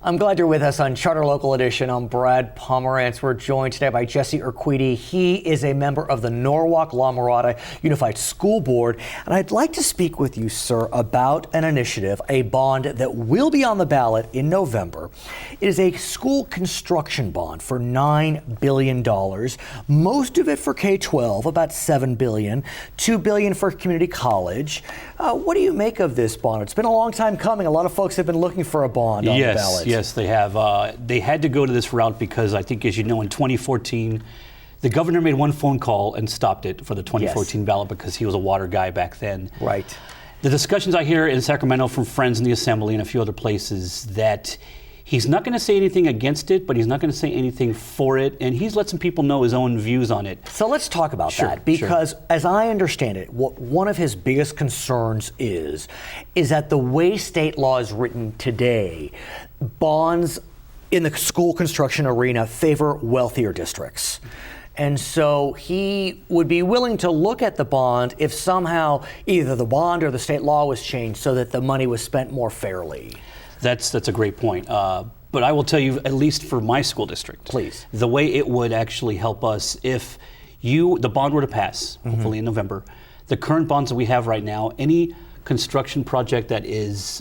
I'm glad you're with us on Charter Local Edition. I'm Brad Pomerance. We're joined today by Jesse Urquidi. He is a member of the Norwalk-LaMirada Unified School Board. And I'd like to speak with you, sir, about an initiative, a bond that will be on the ballot in November. It is a school construction bond for $9 billion, most of it for K-12, about $7 billion, $2 billion for community college. What do you make of this bond? It's been a long time coming. A lot of folks have been looking for a bond on the ballot. Yes, they have. They had to go to this route because I think, as you know, in 2014, the governor made one phone call and stopped it for the 2014 ballot because he was a water guy back then. Right. The discussions I hear in Sacramento from friends in the assembly and a few other places that he's not going to say anything against it, but he's not going to say anything for it, and he's let some people know his own views on it. So let's talk about that, because as I understand it, what one of his biggest concerns is that the way state law is written today, bonds in the school construction arena favor wealthier districts. And so he would be willing to look at the bond if somehow either the bond or the state law was changed so that the money was spent more fairly. That's a great point. But I will tell you, at least for my school district, please, the way it would actually help us if the bond were to pass, hopefully in November, the current bonds that we have right now, any construction project that is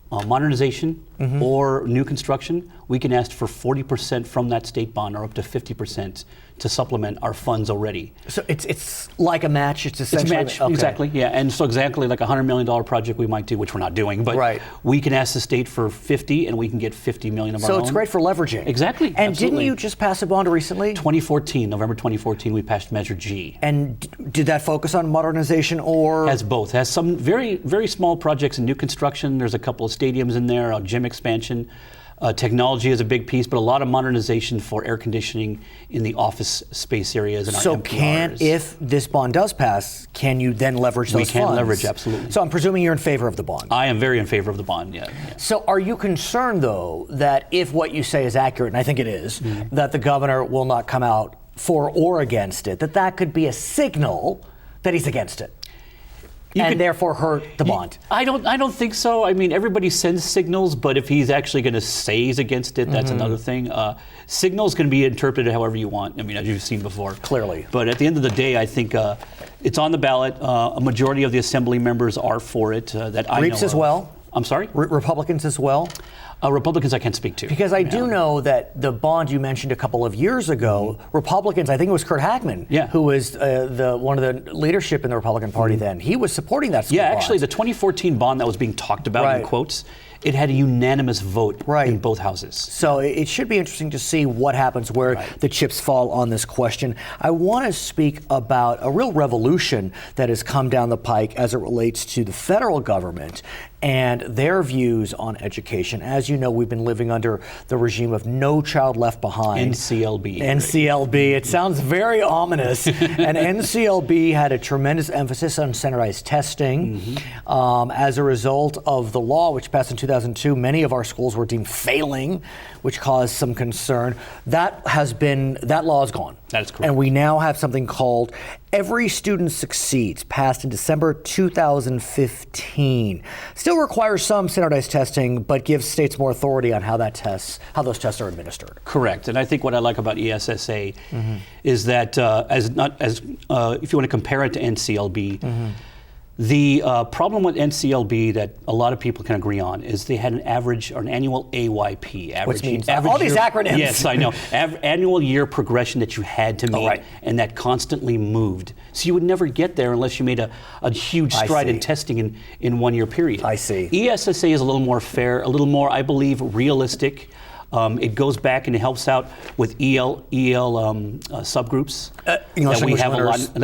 modernization or new construction, we can ask for 40% from that state bond or up to 50% to supplement our funds already. So it's like a match. It's essentially a match, exactly. Yeah, and so exactly like a $100 million project we might do, which we're not doing, but we can ask the state for 50, and we can get 50 million of our own. So it's great for leveraging. Exactly. And absolutely. Didn't you just pass a bond recently? November 2014, we passed Measure G. And did that focus on modernization or? Has both. Has some very, very small projects in new construction. There's a couple of stadiums in there, a gym expansion. Technology is a big piece, but a lot of modernization for air conditioning in the office space areas and our MPRs. If this bond does pass, can you then leverage those funds? We can leverage, absolutely. So I'm presuming you're in favor of the bond. I am very in favor of the bond, yeah. So are you concerned, though, that if what you say is accurate, and I think it is, that the governor will not come out for or against it, that could be a signal that he's against it? And therefore hurt the bond? I don't think so. I mean, everybody sends signals, but if he's actually going to say he's against it, that's another thing. Signals can be interpreted however you want. I mean, as you've seen before. Clearly. But at the end of the day, I think it's on the ballot. A majority of the assembly members are for it. That I know Reaps as well? I'm sorry? Republicans as well? Republicans I can't speak to. Because I do know that the bond you mentioned a couple of years ago, Republicans, I think it was Kurt Hackman, who was one of the leadership in the Republican Party then, he was supporting that school bond. Actually, the 2014 bond that was being talked about in quotes, it had a unanimous vote in both houses. So it should be interesting to see what happens where the chips fall on this question. I want to speak about a real revolution that has come down the pike as it relates to the federal government and their views on education. As you know, we've been living under the regime of No Child Left Behind. NCLB. NCLB. It sounds very ominous. And NCLB had a tremendous emphasis on standardized testing. As a result of the law, which passed in 2002, many of our schools were deemed failing, which caused some concern. That law is gone. That is correct. And we now have something called Every Student Succeeds, passed in December 2015. Still requires some standardized testing, but gives states more authority on how those tests are administered. Correct. And I think what I like about ESSA is that if you want to compare it to NCLB, the problem with NCLB that a lot of people can agree on is they had an average or an annual AYP. Which means all these acronyms. Yes, I know. Annual year progression that you had to meet, and that constantly moved. So you would never get there unless you made a huge stride in testing in 1 year period. I see. ESSA is a little more fair, a little more, I believe, realistic. It goes back and it helps out with EL subgroups that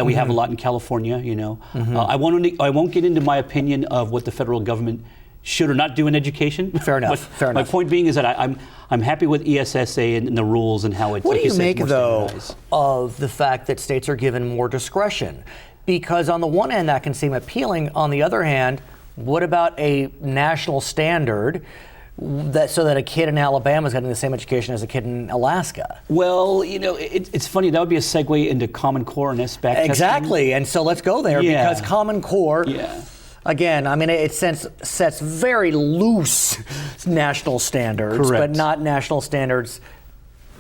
we have a lot in California. You know, I won't get into my opinion of what the federal government should or not do in education. Fair enough. My point being is that I'm happy with ESSA and the rules and how it's. What do you make though of the fact that states are given more discretion? Because on the one hand, that can seem appealing. On the other hand, what about a national standard? So that a kid in Alabama is getting the same education as a kid in Alaska? Well, you know, it's funny. That would be a segue into Common Core and SBAC testing. Exactly, and so let's go there because Common Core Again, I mean, it sets very loose national standards, Correct. but not national standards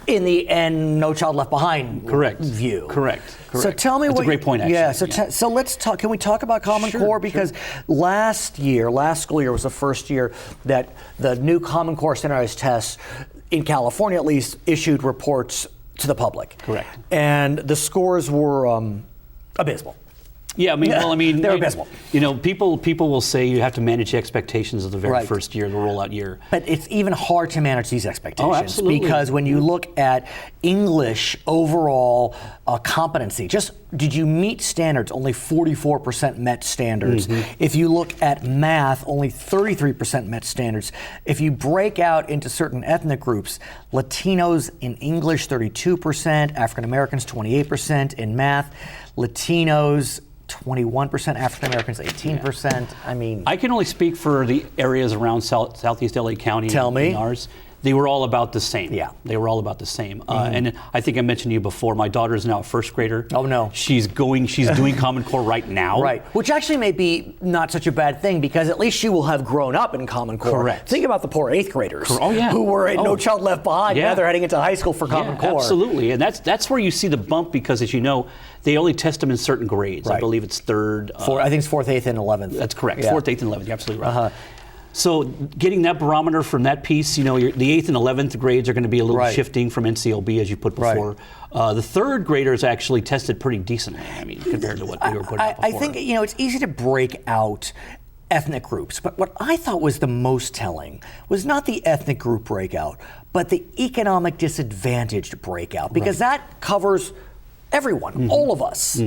in the end, No Child Left Behind view. Correct. So tell me That's what. a great point, actually. Yeah. So let's talk. Can we talk about Common Core? Because last school year was the first year that the new Common Core standardized tests in California, at least, issued reports to the public. Correct. And the scores were abysmal. Yeah, they're abysmal. People will say you have to manage the expectations of the very first year, the rollout year. But it's even hard to manage these expectations. Oh, absolutely. Because when you look at English overall competency, just did you meet standards? Only 44% met standards. If you look at math, only 33% met standards. If you break out into certain ethnic groups, Latinos in English 32%, African Americans 28% in math, Latinos 21%, African Americans 18%. I mean, I can only speak for the areas around Southeast LA County. Tell me. And ours. They were all about the same. Yeah. They were all about the same. And I think I mentioned to you before, my daughter is now a first grader. Oh, no. She's doing Common Core right now. Right. Which actually may be not such a bad thing because at least she will have grown up in Common Core. Correct. Think about the poor 8th graders who were in No Child Left Behind. Now they're heading into high school for Common Core. Absolutely. And that's where you see the bump because, as you know, they only test them in certain grades. Right. I believe it's third. I think it's 4th, 8th, and 11th. That's correct. Yeah. 4th, 8th, and 11th. You're absolutely right. So getting that barometer from that piece, the 8th and 11th grades are going to be a little shifting from NCLB, as you put before. The third graders actually tested pretty decently, compared to what we were putting out before. I think, it's easy to break out ethnic groups, but what I thought was the most telling was not the ethnic group breakout, but the economic disadvantaged breakout, because that covers everyone, all of us.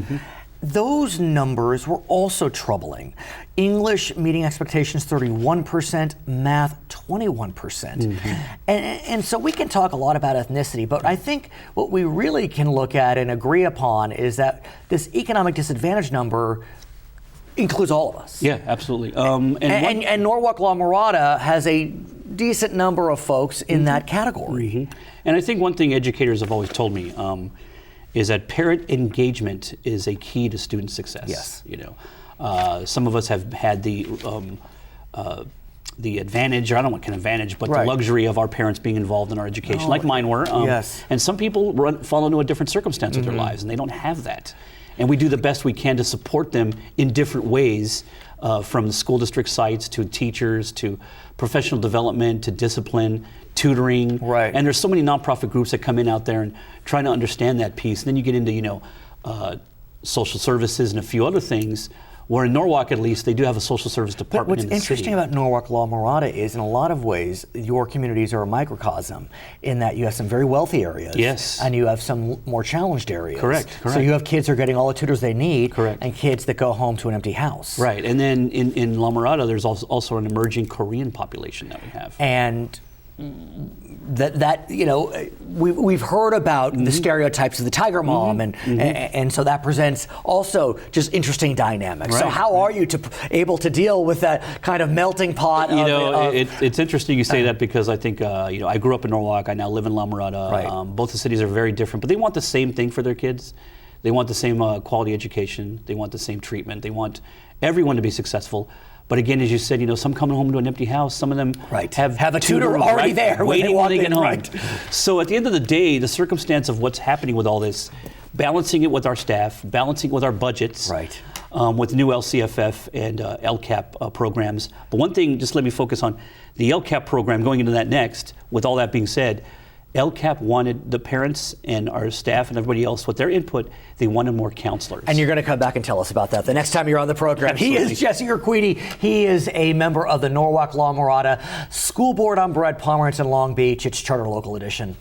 Those numbers were also troubling. English meeting expectations 31%, math 21%. And so we can talk a lot about ethnicity, but I think what we really can look at and agree upon is that this economic disadvantage number includes all of us. Yeah, absolutely. And Norwalk-LaMirada has a decent number of folks in that category. And I think one thing educators have always told me is that parent engagement is a key to student success. Yes. Some of us have had the advantage, or I don't want kind of advantage, but the luxury of our parents being involved in our education, like mine were. Yes. And some people fall into a different circumstance with their lives, and they don't have that. And we do the best we can to support them in different ways, from the school district sites to teachers to professional development to discipline, tutoring. And there's so many nonprofit groups that come in out there and trying to understand that piece. And then you get into, social services and a few other things, where in Norwalk, at least, they do have a social service department in the city. What's interesting about Norwalk-LaMirada is, in a lot of ways, your communities are a microcosm in that you have some very wealthy areas. Yes. And you have some more challenged areas. Correct. So you have kids who are getting all the tutors they need. Correct. And kids that go home to an empty house. Right. And then in La Mirada, there's also an emerging Korean population that we have. And we've heard about the stereotypes of the tiger mom, and so that presents also just interesting dynamics. So how are you able to deal with that kind of melting pot? It's interesting you say that, because I think I grew up in Norwalk. I now live in La Mirada. Both the cities are very different, but they want the same thing for their kids. They want the same quality education. They want the same treatment. They want everyone to be successful. But again, as you said, some coming home to an empty house, some of them have a tutor already there waiting when they get home. Right. So at the end of the day, the circumstance of what's happening with all this, balancing it with our staff, balancing it with our budgets, with new LCFF and LCAP programs. But one thing, just let me focus on the LCAP program, going into that next. With all that being said, LCAP wanted the parents and our staff and everybody else, with their input, they wanted more counselors. And you're going to come back and tell us about that the next time you're on the program. Absolutely. He is Jesse Urquidi. He is a member of the Norwalk-LaMirada School Board. I'm Brad Pomerance in Long Beach. It's Charter Local Edition.